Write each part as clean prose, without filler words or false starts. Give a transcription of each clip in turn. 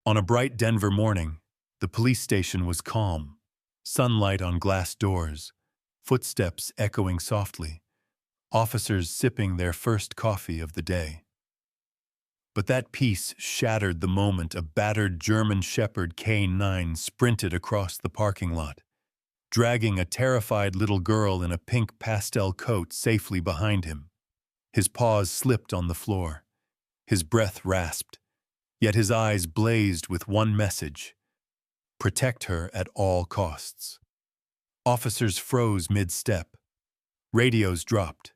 On a bright Denver morning, the police station was calm, sunlight on glass doors, footsteps echoing softly, officers sipping their first coffee of the day. But that peace shattered the moment a battered German Shepherd K9 sprinted across the parking lot, dragging a terrified little girl in a pink pastel coat safely behind him. His paws slipped on the floor. His breath rasped, yet his eyes blazed with one message: protect her at all costs. Officers froze mid-step. Radios dropped.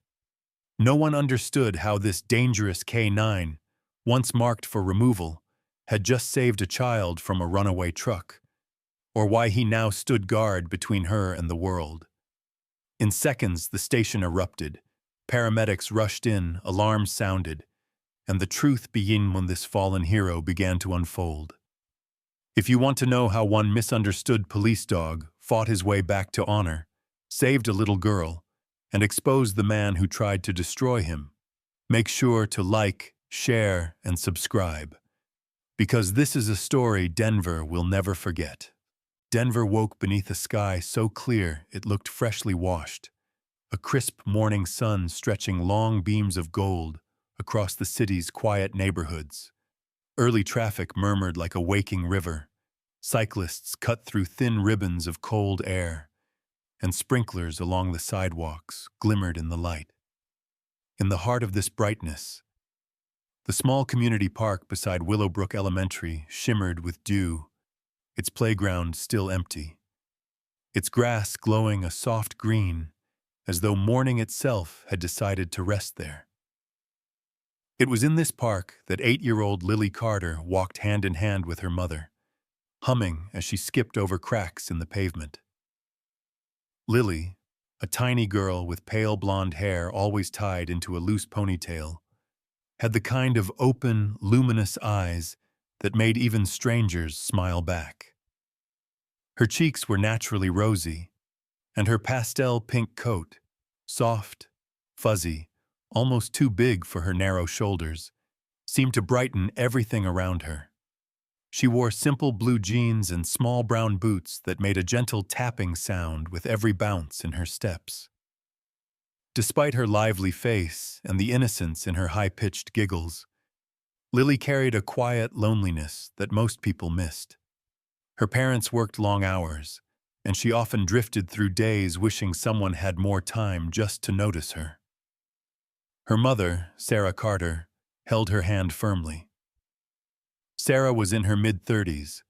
No one understood how this dangerous K9, once marked for removal, had just saved a child from a runaway truck, or why he now stood guard between her and the world. In seconds, the station erupted. Paramedics rushed in, alarms sounded, and the truth began when this fallen hero began to unfold. If you want to know how one misunderstood police dog fought his way back to honor, saved a little girl, and exposed the man who tried to destroy him, make sure to like, share, and subscribe. Because this is a story Denver will never forget. Denver woke beneath a sky so clear it looked freshly washed, a crisp morning sun stretching long beams of gold across the city's quiet neighborhoods. Early traffic murmured like a waking river. Cyclists cut through thin ribbons of cold air, and sprinklers along the sidewalks glimmered in the light. In the heart of this brightness, the small community park beside Willowbrook Elementary shimmered with dew, its playground still empty, its grass glowing a soft green, as though morning itself had decided to rest there. It was in this park that 8-year-old Lily Carter walked hand in hand with her mother, humming as she skipped over cracks in the pavement. Lily, a tiny girl with pale blonde hair always tied into a loose ponytail, had the kind of open, luminous eyes that made even strangers smile back. Her cheeks were naturally rosy, and her pastel pink coat, soft, fuzzy, almost too big for her narrow shoulders, seemed to brighten everything around her. She wore simple blue jeans and small brown boots that made a gentle tapping sound with every bounce in her steps. Despite her lively face and the innocence in her high-pitched giggles, Lily carried a quiet loneliness that most people missed. Her parents worked long hours, and she often drifted through days wishing someone had more time just to notice her. Her mother, Sarah Carter, held her hand firmly. Sarah was in her mid-30s,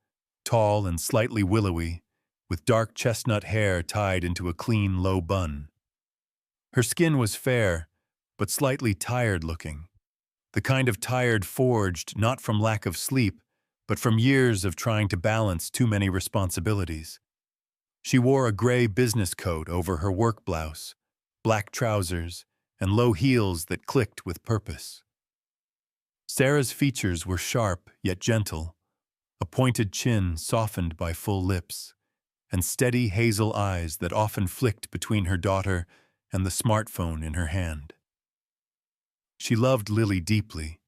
tall and slightly willowy, with dark chestnut hair tied into a clean, low bun. Her skin was fair, but slightly tired-looking, the kind of tired forged not from lack of sleep, but from years of trying to balance too many responsibilities. She wore a gray business coat over her work blouse, black trousers, and low heels that clicked with purpose. Sarah's features were sharp yet gentle, a pointed chin softened by full lips, and steady hazel eyes that often flicked between her daughter and the smartphone in her hand. She loved Lily deeply,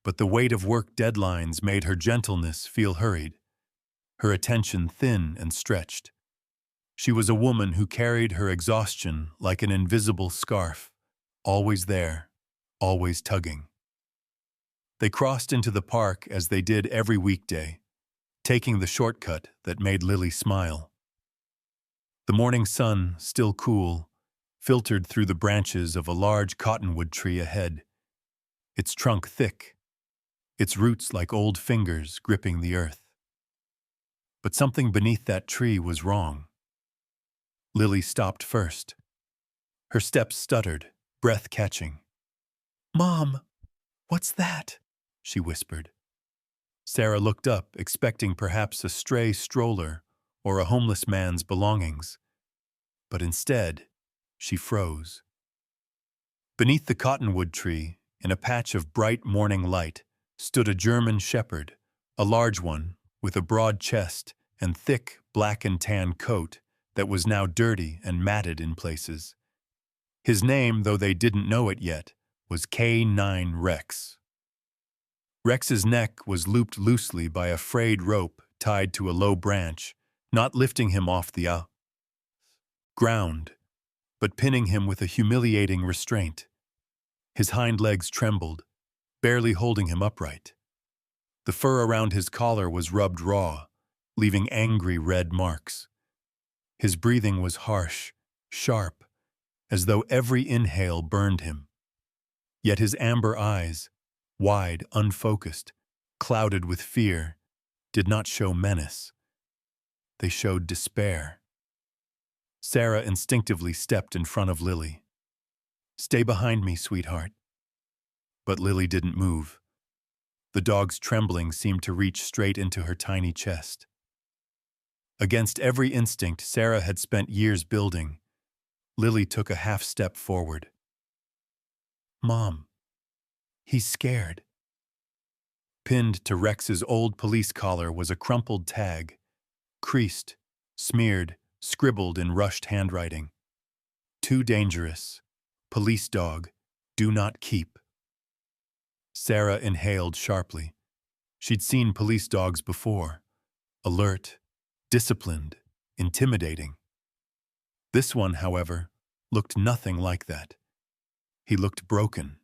but the weight of work deadlines made her gentleness feel hurried, her attention thin and stretched. She was a woman who carried her exhaustion like an invisible scarf, always there, always tugging. They crossed into the park as they did every weekday, taking the shortcut that made Lily smile. The morning sun, still cool, filtered through the branches of a large cottonwood tree ahead, its trunk thick, its roots like old fingers gripping the earth. But something beneath that tree was wrong. Lily stopped first. Her steps stuttered, breath catching. "Mom, what's that?" she whispered. Sarah looked up, expecting perhaps a stray stroller or a homeless man's belongings. But instead, she froze. Beneath the cottonwood tree, in a patch of bright morning light, stood a German shepherd, a large one, with a broad chest and thick black and tan coat that was now dirty and matted in places. His name, though they didn't know it yet, was K9 Rex. Rex's neck was looped loosely by a frayed rope tied to a low branch, not lifting him off the ground, but pinning him with a humiliating restraint. His hind legs trembled, barely holding him upright. The fur around his collar was rubbed raw, leaving angry red marks. His breathing was harsh, sharp, as though every inhale burned him. Yet his amber eyes, wide, unfocused, clouded with fear, did not show menace. They showed despair. Sarah instinctively stepped in front of Lily. "Stay behind me, sweetheart." But Lily didn't move. The dog's trembling seemed to reach straight into her tiny chest. Against every instinct Sarah had spent years building, Lily took a half step forward. "Mom, he's scared." Pinned to Rex's old police collar was a crumpled tag, creased, smeared, scribbled in rushed handwriting. "Too dangerous. Police dog. Do not keep." Sarah inhaled sharply. She'd seen police dogs before. Alert, disciplined, intimidating. This one, however, looked nothing like that. He looked broken.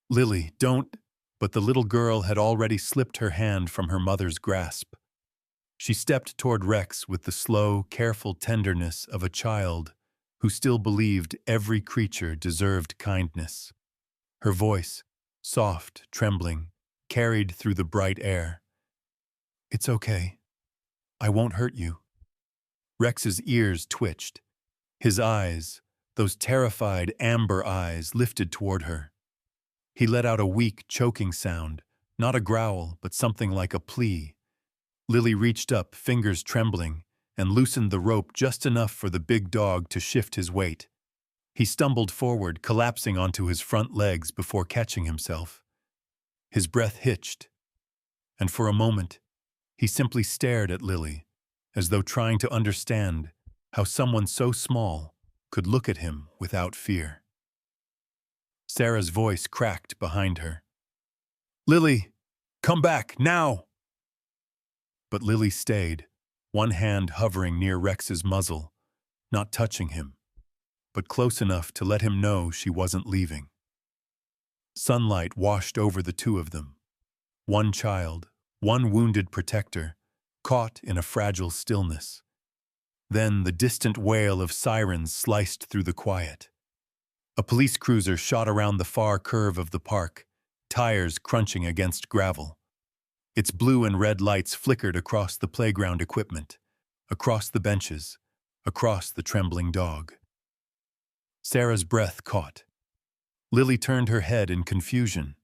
"Lily, don't—" But the little girl had already slipped her hand from her mother's grasp. She stepped toward Rex with the slow, careful tenderness of a child who still believed every creature deserved kindness. Her voice, soft, trembling, carried through the bright air. "It's okay. I won't hurt you." Rex's ears twitched. His eyes, those terrified amber eyes, lifted toward her. He let out a weak, choking sound, not a growl, but something like a plea. Lily reached up, fingers trembling, and loosened the rope just enough for the big dog to shift his weight. He stumbled forward, collapsing onto his front legs before catching himself. His breath hitched, and for a moment, he simply stared at Lily, as though trying to understand how someone so small could look at him without fear. Sarah's voice cracked behind her. "Lily, come back, now!" But Lily stayed, one hand hovering near Rex's muzzle, not touching him, but close enough to let him know she wasn't leaving. Sunlight washed over the two of them. One child, one wounded protector, caught in a fragile stillness. Then the distant wail of sirens sliced through the quiet. A police cruiser shot around the far curve of the park, tires crunching against gravel. Its blue and red lights flickered across the playground equipment, across the benches, across the trembling dog. Sarah's breath caught. Lily turned her head in confusion.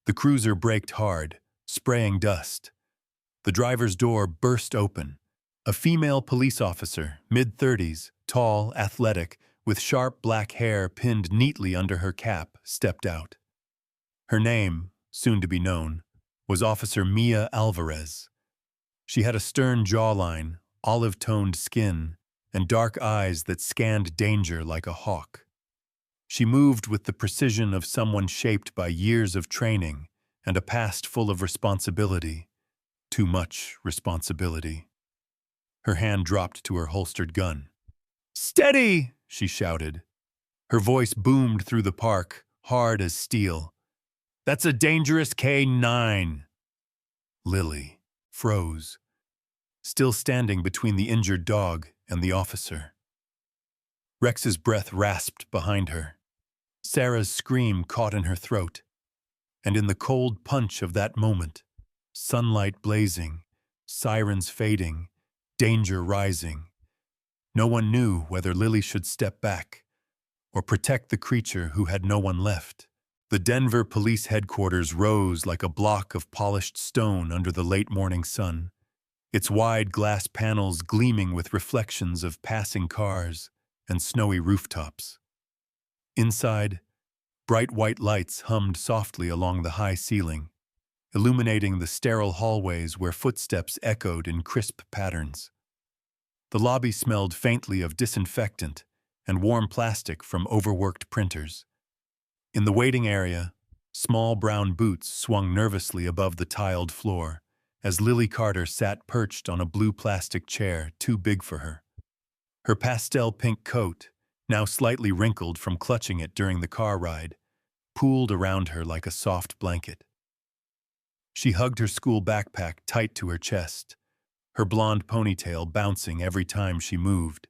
The cruiser braked hard, spraying dust. The driver's door burst open. A female police officer, mid-30s, tall, athletic, with sharp black hair pinned neatly under her cap, stepped out. Her name, soon to be known, was Officer Mia Alvarez. She had a stern jawline, olive-toned skin, and dark eyes that scanned danger like a hawk. She moved with the precision of someone shaped by years of training and a past full of responsibility. Too much responsibility. Her hand dropped to her holstered gun. "Steady!" she shouted. Her voice boomed through the park, hard as steel. "That's a dangerous K9. Lily froze, still standing between the injured dog and the officer. Rex's breath rasped behind her. Sarah's scream caught in her throat. And in the cold punch of that moment, sunlight blazing, sirens fading, danger rising, no one knew whether Lily should step back or protect the creature who had no one left. The Denver police headquarters rose like a block of polished stone under the late morning sun, its wide glass panels gleaming with reflections of passing cars and snowy rooftops. Inside, bright white lights hummed softly along the high ceiling, illuminating the sterile hallways where footsteps echoed in crisp patterns. The lobby smelled faintly of disinfectant and warm plastic from overworked printers. In the waiting area, Small brown boots swung nervously above the tiled floor as Lily Carter sat perched on a blue plastic chair too big for her. Her pastel pink coat, now slightly wrinkled from clutching it during the car ride, pooled around her like a soft blanket. She hugged her school backpack tight to her chest, her blonde ponytail bouncing every time she moved.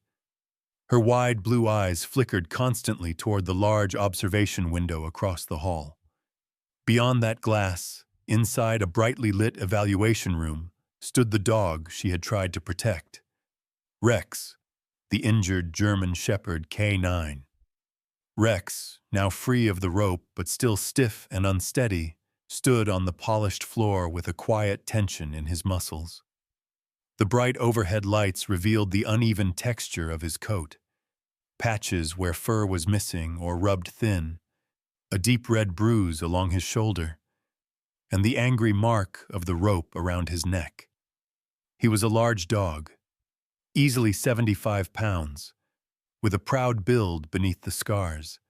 Her wide blue eyes flickered constantly toward the large observation window across the hall. Beyond that glass, inside a brightly lit evaluation room, stood the dog she had tried to protect. Rex, the injured German Shepherd K9. Rex, now free of the rope but still stiff and unsteady, stood on the polished floor with a quiet tension in his muscles. The bright overhead lights revealed the uneven texture of his coat, patches where fur was missing or rubbed thin, a deep red bruise along his shoulder, and the angry mark of the rope around his neck. He was a large dog, easily 75 pounds, with a proud build beneath the scars,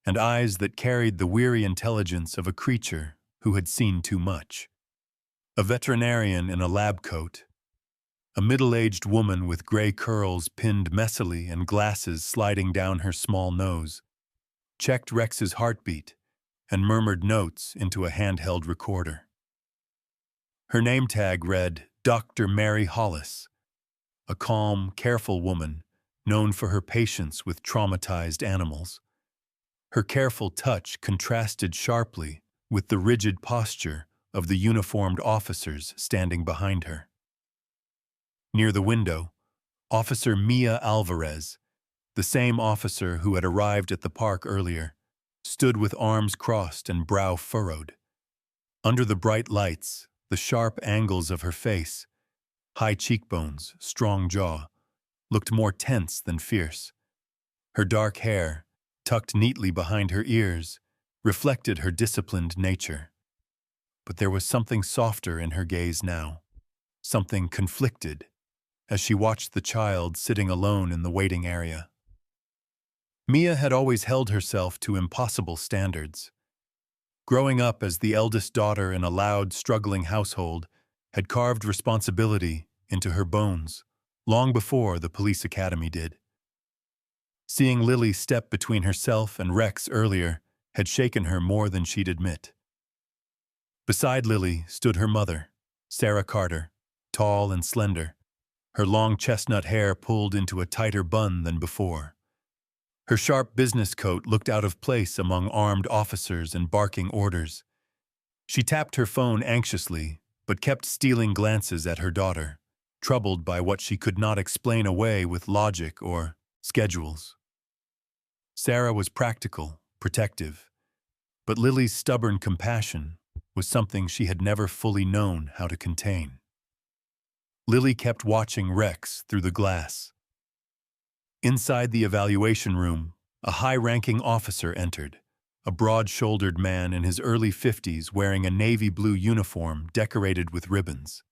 and eyes that carried the weary intelligence of a creature who had seen too much. A veterinarian in a lab coat, a middle-aged woman with gray curls pinned messily and glasses sliding down her small nose, checked Rex's heartbeat and murmured notes into a handheld recorder. Her name tag read Dr. Mary Hollis, a calm, careful woman known for her patience with traumatized animals. Her careful touch contrasted sharply with the rigid posture of the uniformed officers standing behind her. Near the window, Officer Mia Alvarez, the same officer who had arrived at the park earlier, stood with arms crossed and brow furrowed. Under the bright lights, the sharp angles of her face, high cheekbones, strong jaw, looked more tense than fierce. Her dark hair, tucked neatly behind her ears, reflected her disciplined nature. But there was something softer in her gaze now, something conflicted, as she watched the child sitting alone in the waiting area. Mia had always held herself to impossible standards. Growing up as the eldest daughter in a loud, struggling household had carved responsibility into her bones, long before the police academy did. Seeing Lily step between herself and Rex earlier had shaken her more than she'd admit. Beside Lily stood her mother, Sarah Carter, tall and slender, her long chestnut hair pulled into a tighter bun than before. Her sharp business coat looked out of place among armed officers and barking orders. She tapped her phone anxiously, but kept stealing glances at her daughter, troubled by what she could not explain away with logic or schedules. Sarah was practical, protective, but Lily's stubborn compassion was something she had never fully known how to contain. Lily kept watching Rex through the glass. Inside the evaluation room, a high-ranking officer entered, a broad-shouldered man in his early 50s wearing a navy blue uniform decorated with ribbons.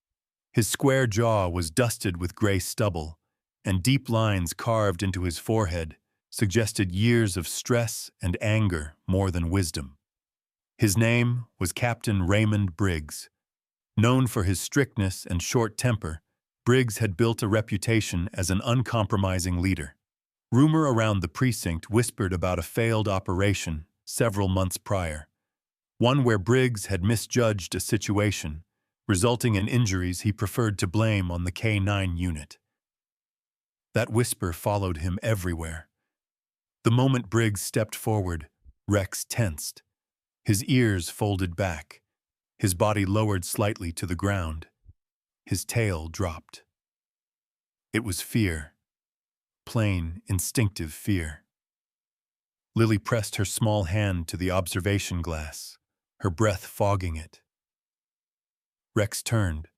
His square jaw was dusted with gray stubble, and deep lines carved into his forehead suggested years of stress and anger more than wisdom. His name was Captain Raymond Briggs. Known for his strictness and short temper, Briggs had built a reputation as an uncompromising leader. Rumor around the precinct whispered about a failed operation several months prior, one where Briggs had misjudged a situation, resulting in injuries he preferred to blame on the K9 unit. That whisper followed him everywhere. The moment Briggs stepped forward, Rex tensed. His ears folded back, his body lowered slightly to the ground. His tail dropped. It was fear. Plain, instinctive fear. Lily pressed her small hand to the observation glass, her breath fogging it. Rex turned,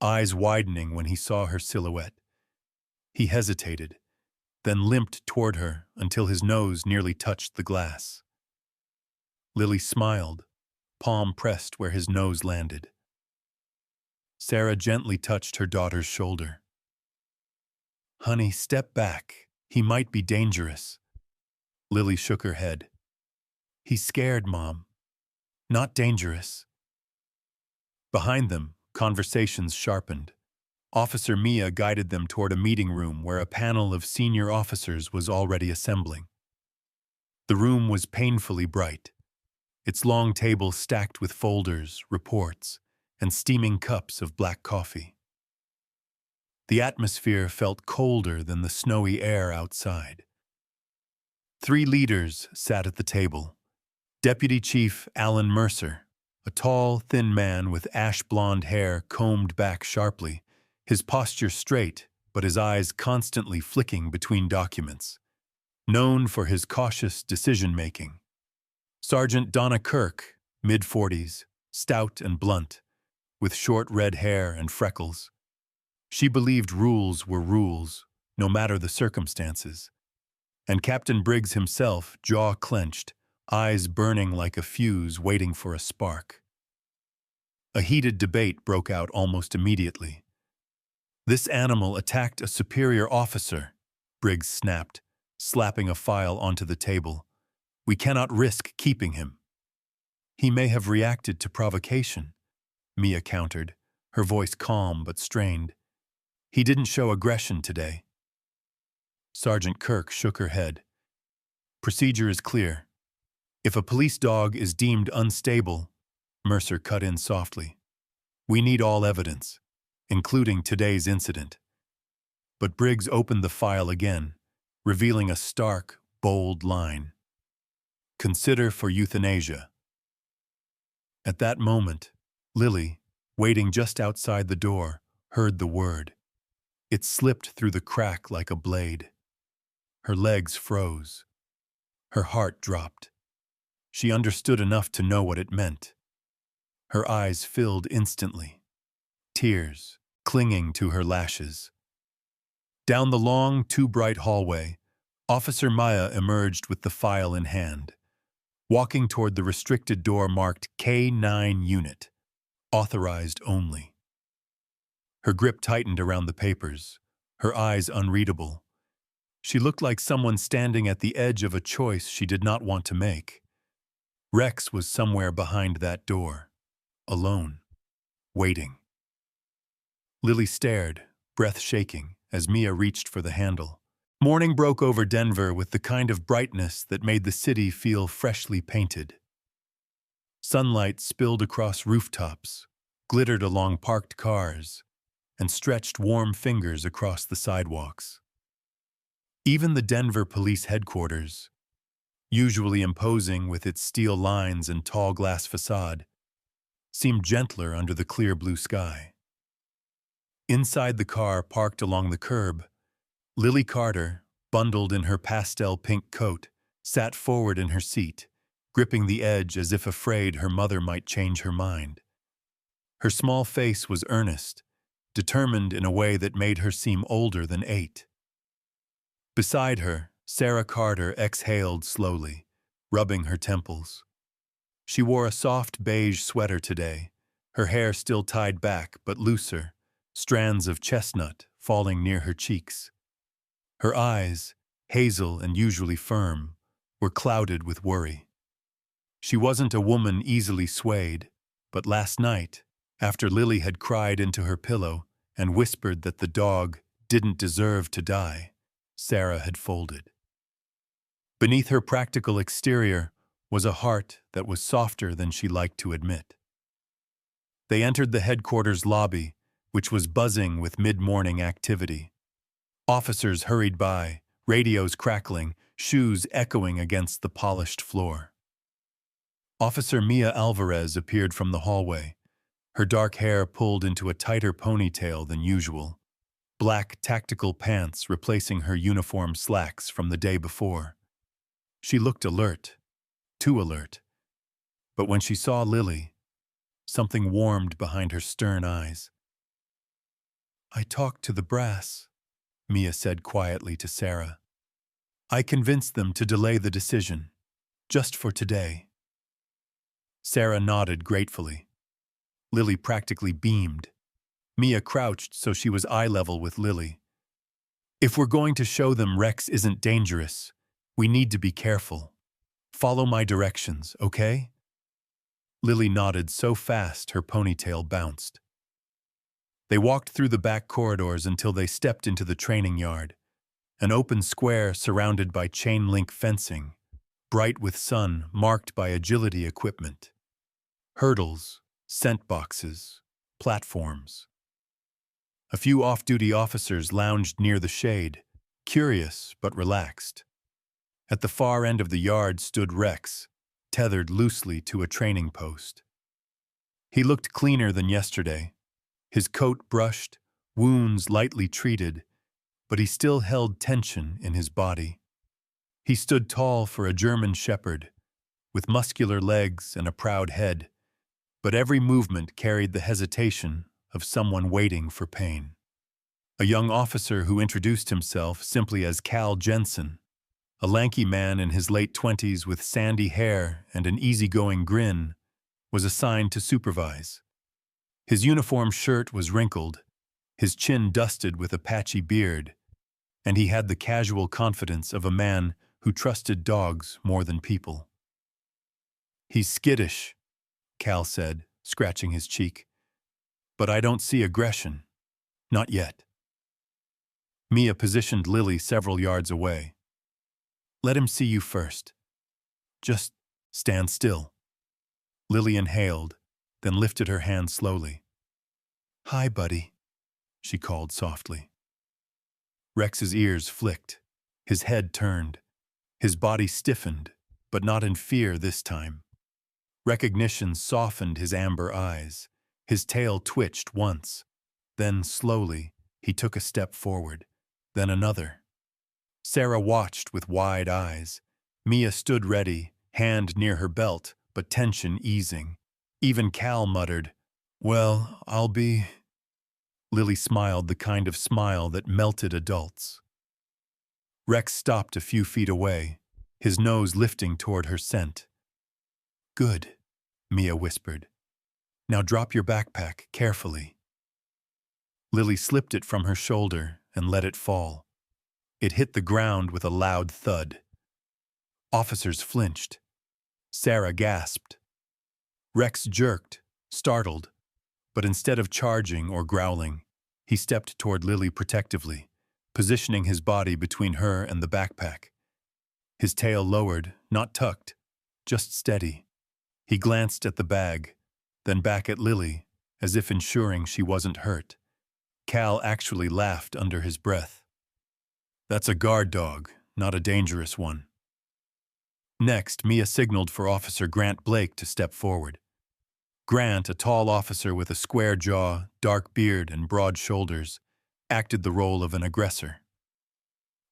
eyes widening when he saw her silhouette. He hesitated, then limped toward her until his nose nearly touched the glass. Lily smiled, palm pressed where his nose landed. Sarah gently touched her daughter's shoulder. "Honey, step back. He might be dangerous." Lily shook her head. "He's scared, Mom." Not dangerous. Behind them, conversations sharpened. Officer Mia guided them toward a meeting room where a panel of senior officers was already assembling. The room was painfully bright, its long table stacked with folders, reports, and steaming cups of black coffee. The atmosphere felt colder than the snowy air outside. 3 leaders sat at the table. Deputy Chief Alan Mercer, a tall, thin man with ash-blonde hair combed back sharply, his posture straight, but his eyes constantly flicking between documents. Known for his cautious decision-making. Sergeant Donna Kirk, mid-40s, stout and blunt, with short red hair and freckles. She believed rules were rules, no matter the circumstances. And Captain Briggs himself, jaw clenched, eyes burning like a fuse waiting for a spark. A heated debate broke out almost immediately. "This animal attacked a superior officer," Briggs snapped, slapping a file onto the table. "We cannot risk keeping him." "He may have reacted to provocation," Mia countered, her voice calm but strained. "He didn't show aggression today." Sergeant Kirk shook her head. "Procedure is clear. If a police dog is deemed unstable," Mercer cut in softly, "we need all evidence, including today's incident." But Briggs opened the file again, revealing a stark, bold line. "Consider for euthanasia." At that moment, Lily, waiting just outside the door, heard the word. It slipped through the crack like a blade. Her legs froze. Her heart dropped. She understood enough to know what it meant. Her eyes filled instantly, tears clinging to her lashes. Down the long, too-bright hallway, Officer Maya emerged with the file in hand, walking toward the restricted door marked K9 Unit, authorized only. Her grip tightened around the papers, her eyes unreadable. She looked like someone standing at the edge of a choice she did not want to make. Rex was somewhere behind that door, alone, waiting. Lily stared, breath shaking, as Mia reached for the handle. Morning broke over Denver with the kind of brightness that made the city feel freshly painted. Sunlight spilled across rooftops, glittered along parked cars, and stretched warm fingers across the sidewalks. Even the Denver Police Headquarters, usually imposing with its steel lines and tall glass facade, seemed gentler under the clear blue sky. Inside the car parked along the curb, Lily Carter, bundled in her pastel pink coat, sat forward in her seat, gripping the edge as if afraid her mother might change her mind. Her small face was earnest, determined in a way that made her seem older than 8. Beside her, Sarah Carter exhaled slowly, rubbing her temples. She wore a soft beige sweater today, her hair still tied back but looser, strands of chestnut falling near her cheeks. Her eyes, hazel and usually firm, were clouded with worry. She wasn't a woman easily swayed, but last night, after Lily had cried into her pillow and whispered that the dog didn't deserve to die, Sarah had folded. Beneath her practical exterior was a heart that was softer than she liked to admit. They entered the headquarters lobby, which was buzzing with mid-morning activity. Officers hurried by, radios crackling, shoes echoing against the polished floor. Officer Mia Alvarez appeared from the hallway, her dark hair pulled into a tighter ponytail than usual, black tactical pants replacing her uniform slacks from the day before. She looked alert, too alert. But when she saw Lily, something warmed behind her stern eyes. "I talked to the brass," Mia said quietly to Sarah. "I convinced them to delay the decision, just for today." Sarah nodded gratefully. Lily practically beamed. Mia crouched so she was eye level with Lily. "If we're going to show them Rex isn't dangerous, we need to be careful. Follow my directions, okay?" Lily nodded so fast her ponytail bounced. They walked through the back corridors until they stepped into the training yard, an open square surrounded by chain-link fencing, bright with sun, marked by agility equipment. Hurdles, scent boxes, platforms. A few off-duty officers lounged near the shade, curious but relaxed. At the far end of the yard stood Rex, tethered loosely to a training post. He looked cleaner than yesterday, his coat brushed, wounds lightly treated, but he still held tension in his body. He stood tall for a German shepherd, with muscular legs and a proud head, but every movement carried the hesitation of someone waiting for pain. A young officer who introduced himself simply as Cal Jensen, a lanky man in his late 20s with sandy hair and an easygoing grin, was assigned to supervise. His uniform shirt was wrinkled, his chin dusted with a patchy beard, and he had the casual confidence of a man who trusted dogs more than people. "He's skittish," Cal said, scratching his cheek. "But I don't see aggression. Not yet." Mia positioned Lily several yards away. "Let him see you first. Just stand still." Lily inhaled, then lifted her hand slowly. "Hi, buddy," she called softly. Rex's ears flicked, his head turned, his body stiffened, but not in fear this time. Recognition softened his amber eyes, his tail twitched once, then slowly he took a step forward, then another. Sarah watched with wide eyes. Mia stood ready, hand near her belt, but tension easing. Even Cal muttered, "Well, I'll be—" Lily smiled the kind of smile that melted adults. Rex stopped a few feet away, his nose lifting toward her scent. "Good," Mia whispered. "Now drop your backpack carefully." Lily slipped it from her shoulder and let it fall. It hit the ground with a loud thud. Officers flinched. Sarah gasped. Rex jerked, startled, but instead of charging or growling, he stepped toward Lily protectively, positioning his body between her and the backpack. His tail lowered, not tucked, just steady. He glanced at the bag, then back at Lily, as if ensuring she wasn't hurt. Cal actually laughed under his breath. "That's a guard dog, not a dangerous one." Next, Mia signaled for Officer Grant Blake to step forward. Grant, a tall officer with a square jaw, dark beard, and broad shoulders, acted the role of an aggressor.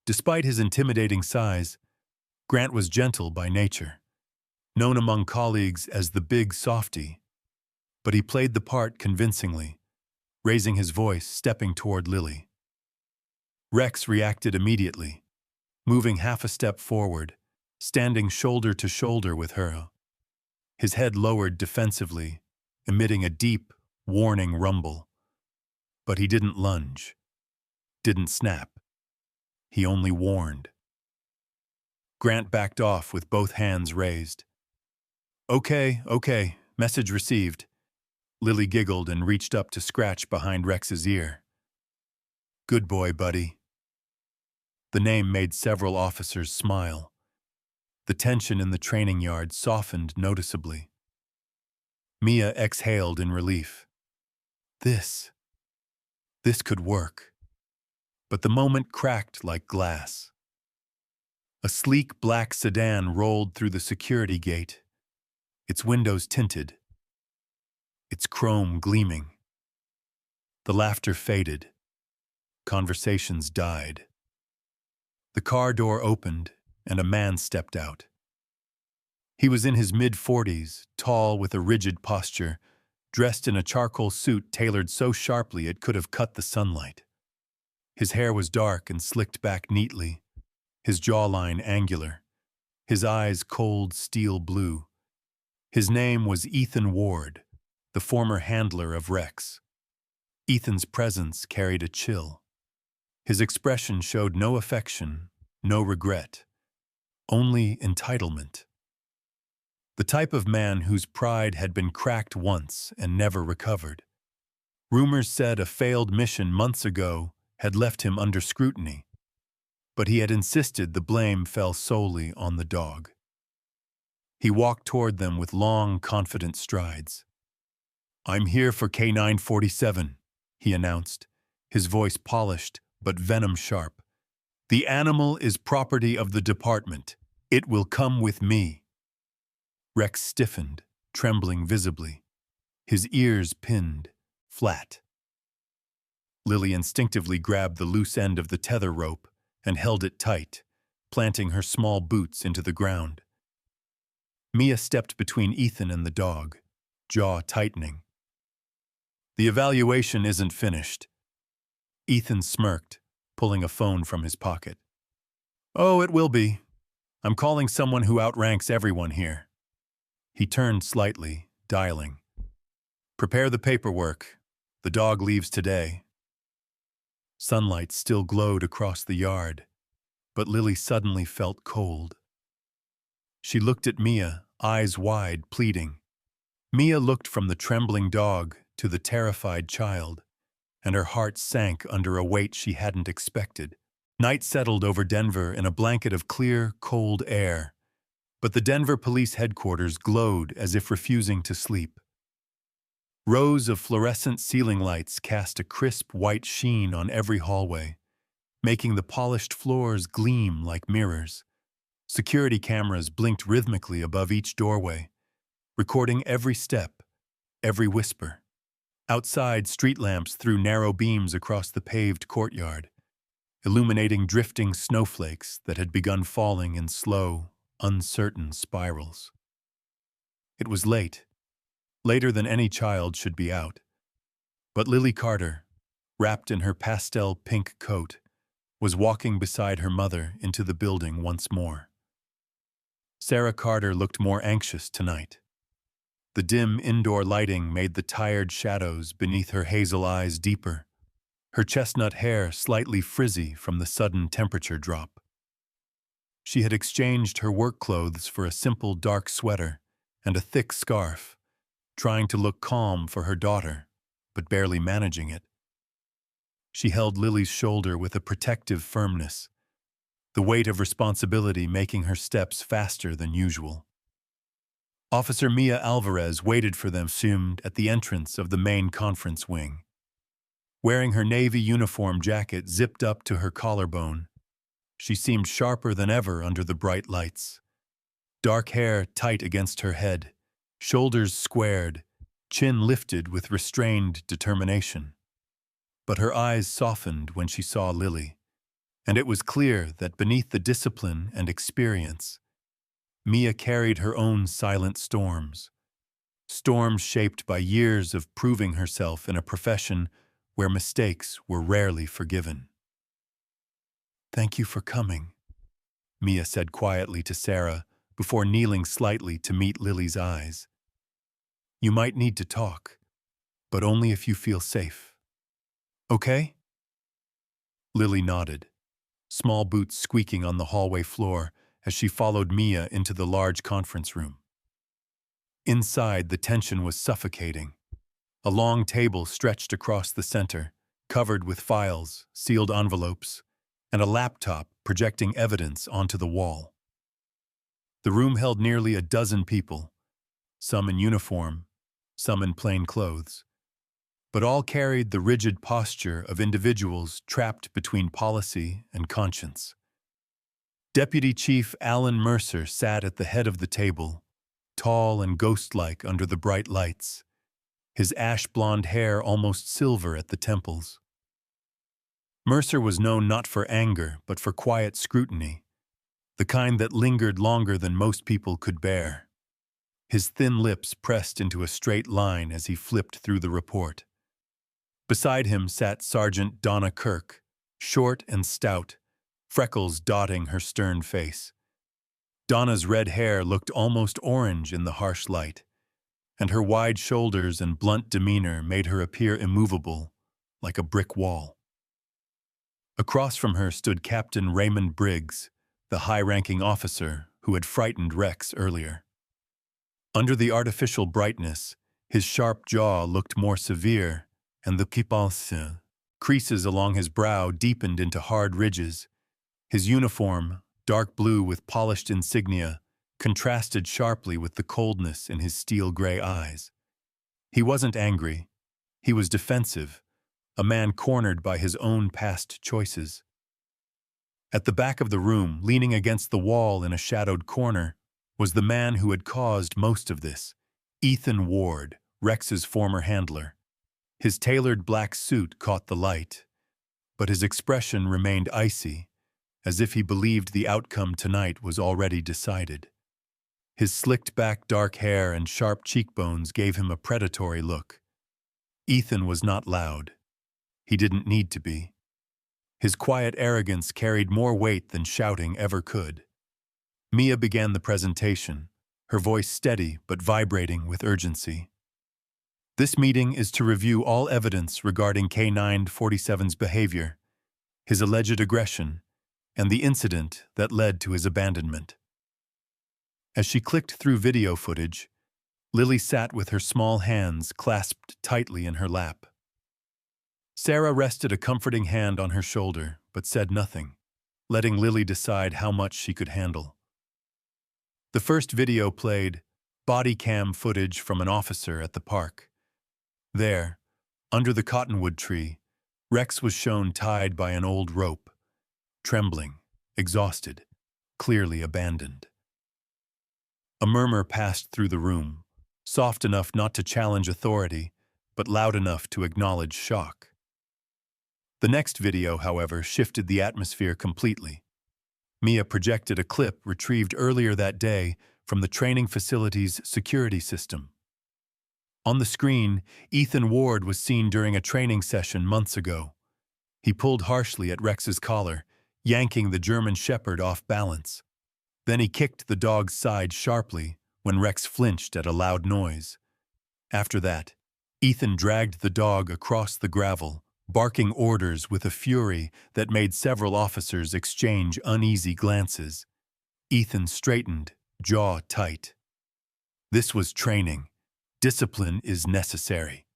Despite his intimidating size, Grant was gentle by nature, known among colleagues as the Big Softy, but he played the part convincingly, raising his voice, stepping toward Lily. Rex reacted immediately, moving half a step forward, standing shoulder to shoulder with her. His head lowered defensively, emitting a deep, warning rumble. But he didn't lunge, didn't snap. He only warned. Grant backed off with both hands raised. Okay, message received." Lily giggled and reached up to scratch behind Rex's ear. "Good boy, buddy." The name made several officers smile. The tension in the training yard softened noticeably. Mia exhaled in relief. This could work. But the moment cracked like glass. A sleek black sedan rolled through the security gate, its windows tinted, its chrome gleaming. The laughter faded. Conversations died. The car door opened, and a man stepped out. He was in his mid-40s, tall with a rigid posture, dressed in a charcoal suit tailored so sharply it could have cut the sunlight. His hair was dark and slicked back neatly, his jawline angular, his eyes cold steel blue. His name was Ethan Ward, the former handler of Rex. Ethan's presence carried a chill. His expression showed no affection, no regret, only entitlement. The type of man whose pride had been cracked once and never recovered. Rumors said a failed mission months ago had left him under scrutiny, but he had insisted the blame fell solely on the dog. He walked toward them with long, confident strides. "I'm here for K947, he announced, his voice polished but venom-sharp. "The animal is property of the department. It will come with me." Rex stiffened, trembling visibly, his ears pinned, flat. Lily instinctively grabbed the loose end of the tether rope and held it tight, planting her small boots into the ground. Mia stepped between Ethan and the dog, jaw tightening. "The evaluation isn't finished." Ethan smirked, pulling a phone from his pocket. "Oh, it will be. I'm calling someone who outranks everyone here." He turned slightly, dialing. "Prepare the paperwork. The dog leaves today." Sunlight still glowed across the yard, but Lily suddenly felt cold. She looked at Mia, eyes wide, pleading. Mia looked from the trembling dog to the terrified child, and her heart sank under a weight she hadn't expected. Night settled over Denver in a blanket of clear, cold air, but the Denver police headquarters glowed as if refusing to sleep. Rows of fluorescent ceiling lights cast a crisp white sheen on every hallway, making the polished floors gleam like mirrors. Security cameras blinked rhythmically above each doorway, recording every step, every whisper. Outside, street lamps threw narrow beams across the paved courtyard, illuminating drifting snowflakes that had begun falling in slow, uncertain spirals. It was late, later than any child should be out, but Lily Carter, wrapped in her pastel pink coat, was walking beside her mother into the building once more. Sarah Carter looked more anxious tonight. The dim indoor lighting made the tired shadows beneath her hazel eyes deeper, her chestnut hair slightly frizzy from the sudden temperature drop. She had exchanged her work clothes for a simple dark sweater and a thick scarf, trying to look calm for her daughter, but barely managing it. She held Lily's shoulder with a protective firmness, the weight of responsibility making her steps faster than usual. Officer Mia Alvarez waited for them assumed at the entrance of the main conference wing. Wearing her navy uniform jacket zipped up to her collarbone, she seemed sharper than ever under the bright lights. Dark hair tight against her head, shoulders squared, chin lifted with restrained determination. But her eyes softened when she saw Lily, and it was clear that beneath the discipline and experience, Mia carried her own silent storms, storms shaped by years of proving herself in a profession where mistakes were rarely forgiven. "Thank you for coming," Mia said quietly to Sarah before kneeling slightly to meet Lily's eyes. "You might need to talk, but only if you feel safe. Okay?" Lily nodded, small boots squeaking on the hallway floor as she followed Mia into the large conference room. Inside, the tension was suffocating. A long table stretched across the center, covered with files, sealed envelopes, and a laptop projecting evidence onto the wall. The room held nearly a dozen people, some in uniform, some in plain clothes, but all carried the rigid posture of individuals trapped between policy and conscience. Deputy Chief Alan Mercer sat at the head of the table, tall and ghost-like under the bright lights, his ash-blonde hair almost silver at the temples. Mercer was known not for anger, but for quiet scrutiny, the kind that lingered longer than most people could bear. His thin lips pressed into a straight line as he flipped through the report. Beside him sat Sergeant Donna Kirk, short and stout, freckles dotting her stern face. Donna's red hair looked almost orange in the harsh light, and her wide shoulders and blunt demeanor made her appear immovable, like a brick wall. Across from her stood Captain Raymond Briggs, the high-ranking officer who had frightened Rex earlier. Under the artificial brightness, his sharp jaw looked more severe, and the creases along his brow deepened into hard ridges. His uniform, dark blue with polished insignia, contrasted sharply with the coldness in his steel-gray eyes. He wasn't angry. He was defensive, a man cornered by his own past choices. At the back of the room, leaning against the wall in a shadowed corner, was the man who had caused most of this, Ethan Ward, Rex's former handler. His tailored black suit caught the light, but his expression remained icy, as if he believed the outcome tonight was already decided. His slicked-back dark hair and sharp cheekbones gave him a predatory look. Ethan was not loud. He didn't need to be. His quiet arrogance carried more weight than shouting ever could. Mia began the presentation, her voice steady but vibrating with urgency. This meeting is to review all evidence regarding K947's behavior, his alleged aggression, and the incident that led to his abandonment. As she clicked through video footage, Lily sat with her small hands clasped tightly in her lap. Sarah rested a comforting hand on her shoulder, but said nothing, letting Lily decide how much she could handle. The first video played body cam footage from an officer at the park. There, under the cottonwood tree, Rex was shown tied by an old rope, trembling, exhausted, clearly abandoned. A murmur passed through the room, soft enough not to challenge authority, but loud enough to acknowledge shock. The next video, however, shifted the atmosphere completely. Mia projected a clip retrieved earlier that day from the training facility's security system. On the screen, Ethan Ward was seen during a training session months ago. He pulled harshly at Rex's collar, yanking the German Shepherd off balance. Then he kicked the dog's side sharply when Rex flinched at a loud noise. After that, Ethan dragged the dog across the gravel, barking orders with a fury that made several officers exchange uneasy glances. Ethan straightened, jaw tight. This was training. Discipline is necessary.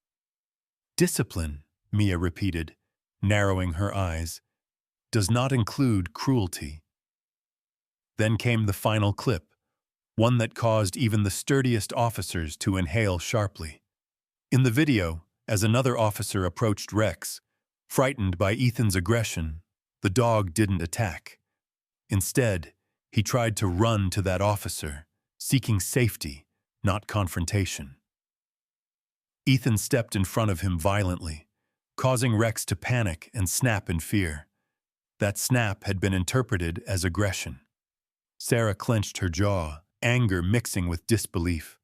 Discipline, Mia repeated, narrowing her eyes, does not include cruelty. Then came the final clip, one that caused even the sturdiest officers to inhale sharply. In the video, as another officer approached Rex, frightened by Ethan's aggression, the dog didn't attack. Instead, he tried to run to that officer, seeking safety, not confrontation. Ethan stepped in front of him violently, causing Rex to panic and snap in fear. That snap had been interpreted as aggression. Sarah clenched her jaw, anger mixing with disbelief.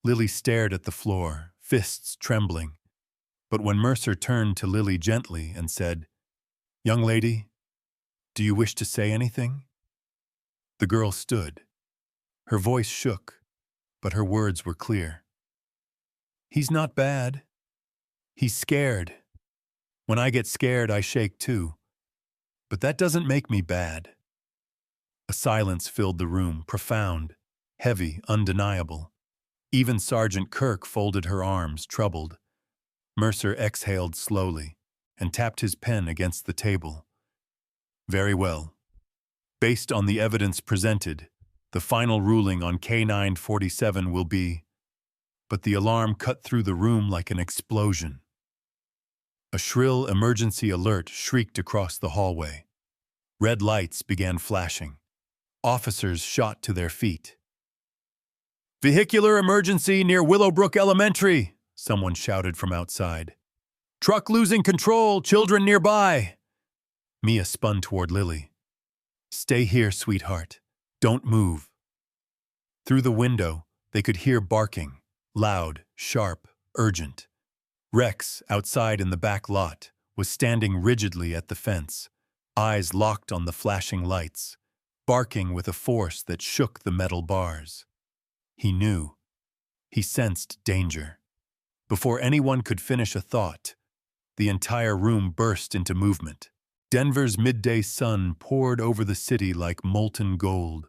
Lily stared at the floor, fists trembling. But when Mercer turned to Lily gently and said, "Young lady, do you wish to say anything?" The girl stood. Her voice shook, but her words were clear. "He's not bad. He's scared. When I get scared, I shake too. But that doesn't make me bad." A silence filled the room, profound, heavy, undeniable. Even Sergeant Kirk folded her arms, troubled. Mercer exhaled slowly and tapped his pen against the table. "Very well. Based on the evidence presented, the final ruling on K947 will be..." But the alarm cut through the room like an explosion. A shrill emergency alert shrieked across the hallway. Red lights began flashing. Officers shot to their feet. "Vehicular emergency near Willowbrook Elementary," someone shouted from outside. "Truck losing control, children nearby." Mia spun toward Lily. "Stay here, sweetheart. Don't move." Through the window, they could hear barking, loud, sharp, urgent. Rex, outside in the back lot, was standing rigidly at the fence, eyes locked on the flashing lights, barking with a force that shook the metal bars. He knew. He sensed danger. Before anyone could finish a thought, the entire room burst into movement. Denver's midday sun poured over the city like molten gold,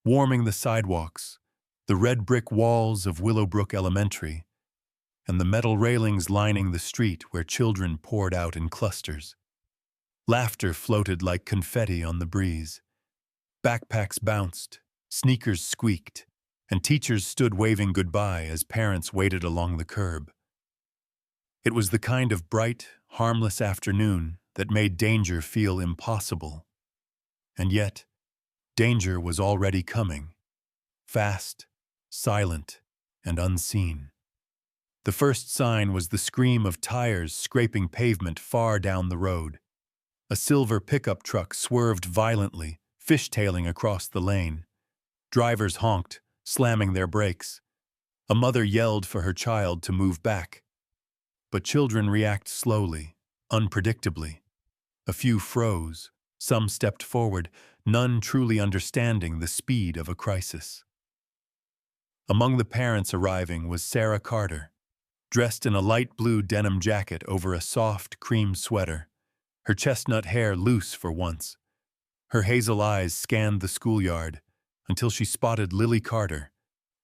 warming the sidewalks, The red brick walls of Willowbrook Elementary, and the metal railings lining the street where children poured out in clusters. Laughter floated like confetti on the breeze. Backpacks bounced, sneakers squeaked, and teachers stood waving goodbye as parents waited along the curb. It was the kind of bright, harmless afternoon that made danger feel impossible. And yet, danger was already coming, fast, silent, and unseen. The first sign was the scream of tires scraping pavement far down the road. A silver pickup truck swerved violently, fishtailing across the lane. Drivers honked, slamming their brakes. A mother yelled for her child to move back. But children react slowly, unpredictably. A few froze, some stepped forward, none truly understanding the speed of a crisis. Among the parents arriving was Sarah Carter, dressed in a light blue denim jacket over a soft cream sweater, her chestnut hair loose for once. Her hazel eyes scanned the schoolyard until she spotted Lily Carter,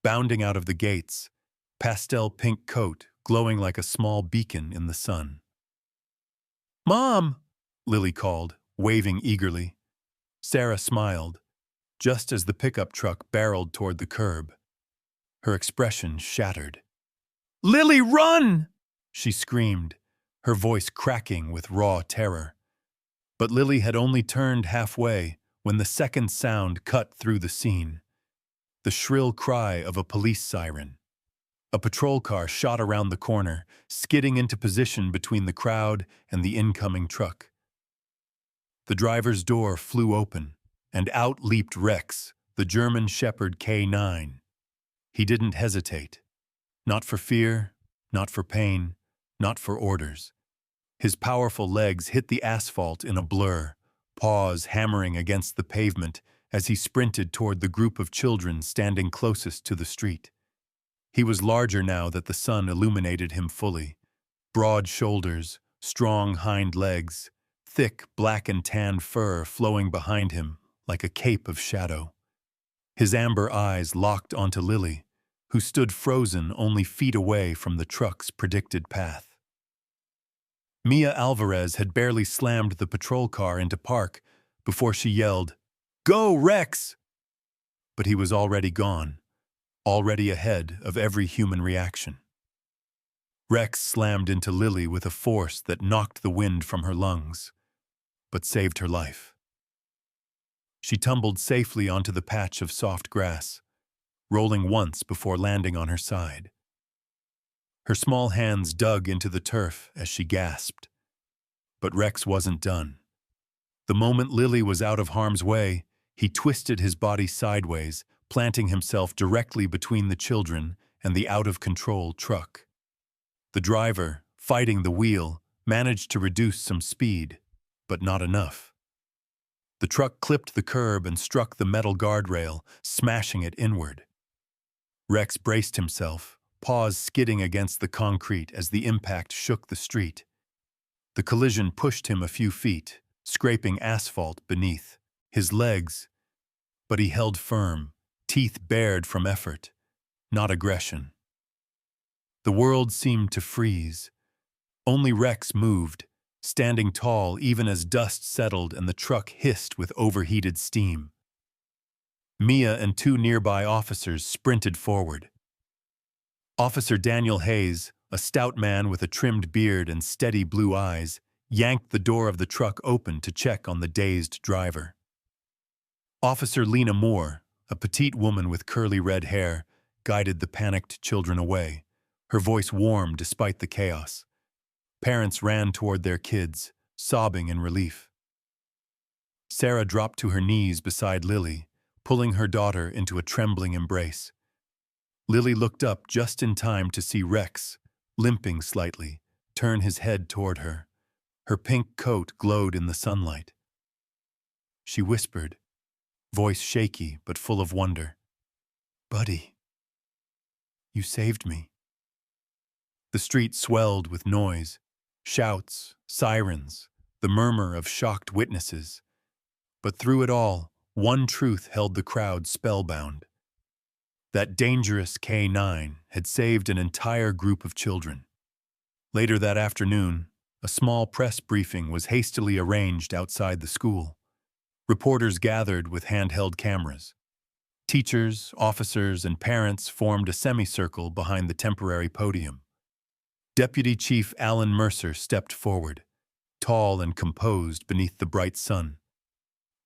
bounding out of the gates, pastel pink coat glowing like a small beacon in the sun. "Mom!" Lily called, waving eagerly. Sarah smiled, just as the pickup truck barreled toward the curb. Her expression shattered. "Lily, run!" she screamed, her voice cracking with raw terror. But Lily had only turned halfway when the second sound cut through the scene. The shrill cry of a police siren. A patrol car shot around the corner, skidding into position between the crowd and the incoming truck. The driver's door flew open, and out leaped Rex, the German Shepherd K9. He didn't hesitate. Not for fear, not for pain, not for orders. His powerful legs hit the asphalt in a blur, paws hammering against the pavement as he sprinted toward the group of children standing closest to the street. He was larger now that the sun illuminated him fully. Broad shoulders, strong hind legs, thick black and tan fur flowing behind him like a cape of shadow. His amber eyes locked onto Lily, who stood frozen only feet away from the truck's predicted path. Mia Alvarez had barely slammed the patrol car into park before she yelled, "Go, Rex!" But he was already gone, already ahead of every human reaction. Rex slammed into Lily with a force that knocked the wind from her lungs, but saved her life. She tumbled safely onto the patch of soft grass, rolling once before landing on her side. Her small hands dug into the turf as she gasped. But Rex wasn't done. The moment Lily was out of harm's way, he twisted his body sideways, planting himself directly between the children and the out-of-control truck. The driver, fighting the wheel, managed to reduce some speed, but not enough. The truck clipped the curb and struck the metal guardrail, smashing it inward. Rex braced himself, paws skidding against the concrete as the impact shook the street. The collision pushed him a few feet, scraping asphalt beneath. His legs, but he held firm, teeth bared from effort, not aggression. The world seemed to freeze. Only Rex moved, standing tall even as dust settled and the truck hissed with overheated steam. Mia and two nearby officers sprinted forward. Officer Daniel Hayes, a stout man with a trimmed beard and steady blue eyes, yanked the door of the truck open to check on the dazed driver. Officer Lena Moore, a petite woman with curly red hair, guided the panicked children away, her voice warm despite the chaos. Parents ran toward their kids, sobbing in relief. Sarah dropped to her knees beside Lily, pulling her daughter into a trembling embrace. Lily looked up just in time to see Rex, limping slightly, turn his head toward her. Her pink coat glowed in the sunlight. She whispered, voice shaky but full of wonder, "Buddy, you saved me." The street swelled with noise, shouts, sirens, the murmur of shocked witnesses. But through it all, one truth held the crowd spellbound. That dangerous K9 had saved an entire group of children. Later that afternoon, a small press briefing was hastily arranged outside the school. Reporters gathered with handheld cameras. Teachers, officers, and parents formed a semicircle behind the temporary podium. Deputy Chief Alan Mercer stepped forward, tall and composed beneath the bright sun.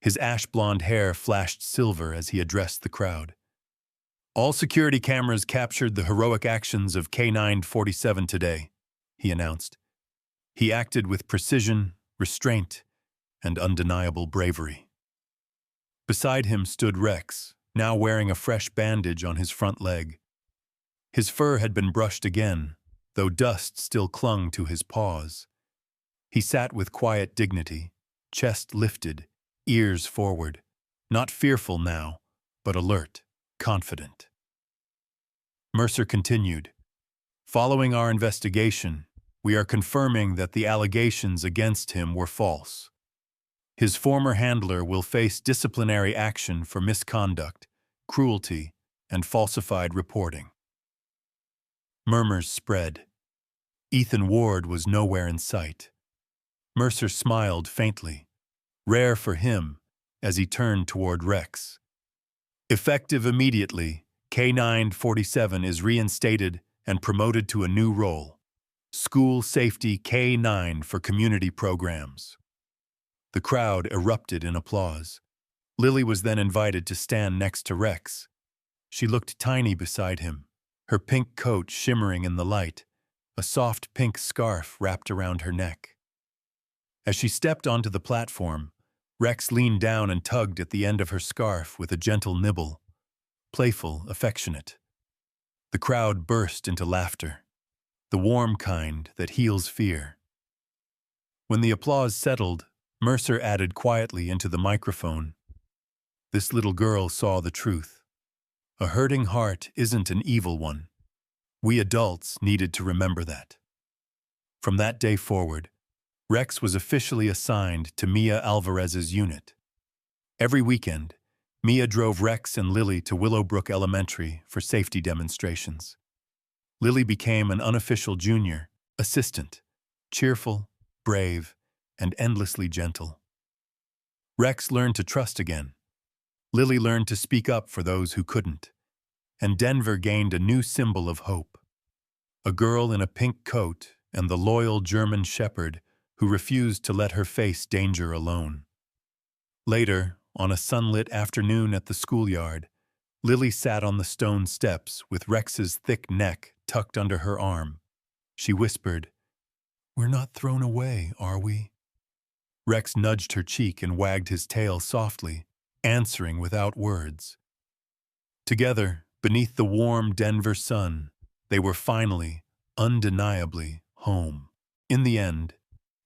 His ash-blonde hair flashed silver as he addressed the crowd. "All security cameras captured the heroic actions of K947 today," he announced. He acted with precision, restraint, and undeniable bravery. Beside him stood Rex, now wearing a fresh bandage on his front leg. His fur had been brushed again, though dust still clung to his paws. He sat with quiet dignity, chest lifted, ears forward, not fearful now, but alert, confident. Mercer continued, "Following our investigation, we are confirming that the allegations against him were false. His former handler will face disciplinary action for misconduct, cruelty, and falsified reporting." Murmurs spread. Ethan Ward was nowhere in sight. Mercer smiled faintly, rare for him, as he turned toward Rex. "Effective immediately, K947 is reinstated and promoted to a new role, School Safety K9 for community programs." The crowd erupted in applause. Lily was then invited to stand next to Rex. She looked tiny beside him, her pink coat shimmering in the light, a soft pink scarf wrapped around her neck. As she stepped onto the platform, Rex leaned down and tugged at the end of her scarf with a gentle nibble, playful, affectionate. The crowd burst into laughter, the warm kind that heals fear. When the applause settled, Mercer added quietly into the microphone, "This little girl saw the truth. A hurting heart isn't an evil one. We adults needed to remember that." From that day forward, Rex was officially assigned to Mia Alvarez's unit. Every weekend, Mia drove Rex and Lily to Willowbrook Elementary for safety demonstrations. Lily became an unofficial junior assistant, cheerful, brave, and endlessly gentle. Rex learned to trust again. Lily learned to speak up for those who couldn't. And Denver gained a new symbol of hope. A girl in a pink coat and the loyal German shepherd who refused to let her face danger alone. Later, on a sunlit afternoon at the schoolyard, Lily sat on the stone steps with Rex's thick neck tucked under her arm. She whispered, "We're not thrown away, are we?" Rex nudged her cheek and wagged his tail softly, answering without words. Together, beneath the warm Denver sun, they were finally, undeniably, home. In the end,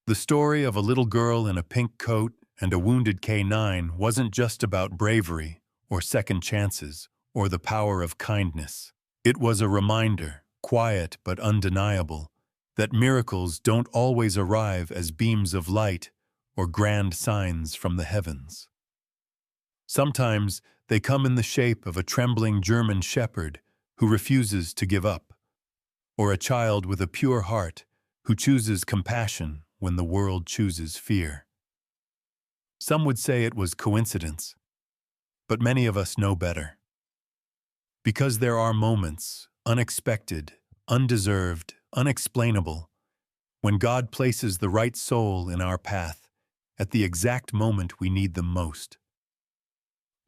the story of a little girl in a pink coat and a wounded K9 wasn't just about bravery or second chances or the power of kindness. It was a reminder, quiet but undeniable, that miracles don't always arrive as beams of light or grand signs from the heavens. Sometimes they come in the shape of a trembling German shepherd who refuses to give up, or a child with a pure heart who chooses compassion when the world chooses fear. Some would say it was coincidence, but many of us know better. Because there are moments, unexpected, undeserved, unexplainable, when God places the right soul in our path at the exact moment we need them most.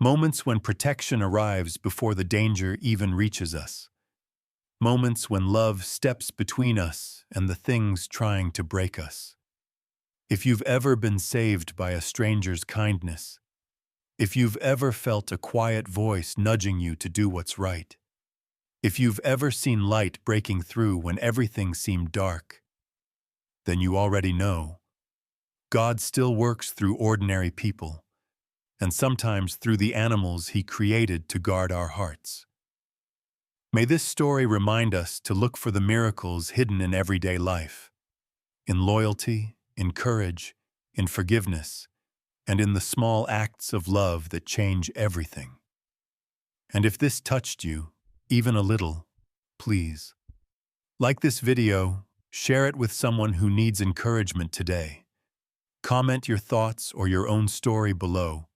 Moments when protection arrives before the danger even reaches us. Moments when love steps between us and the things trying to break us. If you've ever been saved by a stranger's kindness, if you've ever felt a quiet voice nudging you to do what's right, if you've ever seen light breaking through when everything seemed dark, then you already know God still works through ordinary people, and sometimes through the animals He created to guard our hearts. May this story remind us to look for the miracles hidden in everyday life, in loyalty, in courage, in forgiveness, and in the small acts of love that change everything. And if this touched you, even a little, please. Like this video, share it with someone who needs encouragement today. Comment your thoughts or your own story below,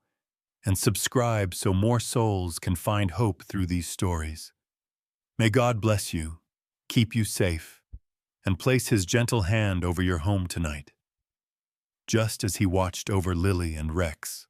and subscribe so more souls can find hope through these stories. May God bless you, keep you safe, and place His gentle hand over your home tonight, just as He watched over Lily and Rex.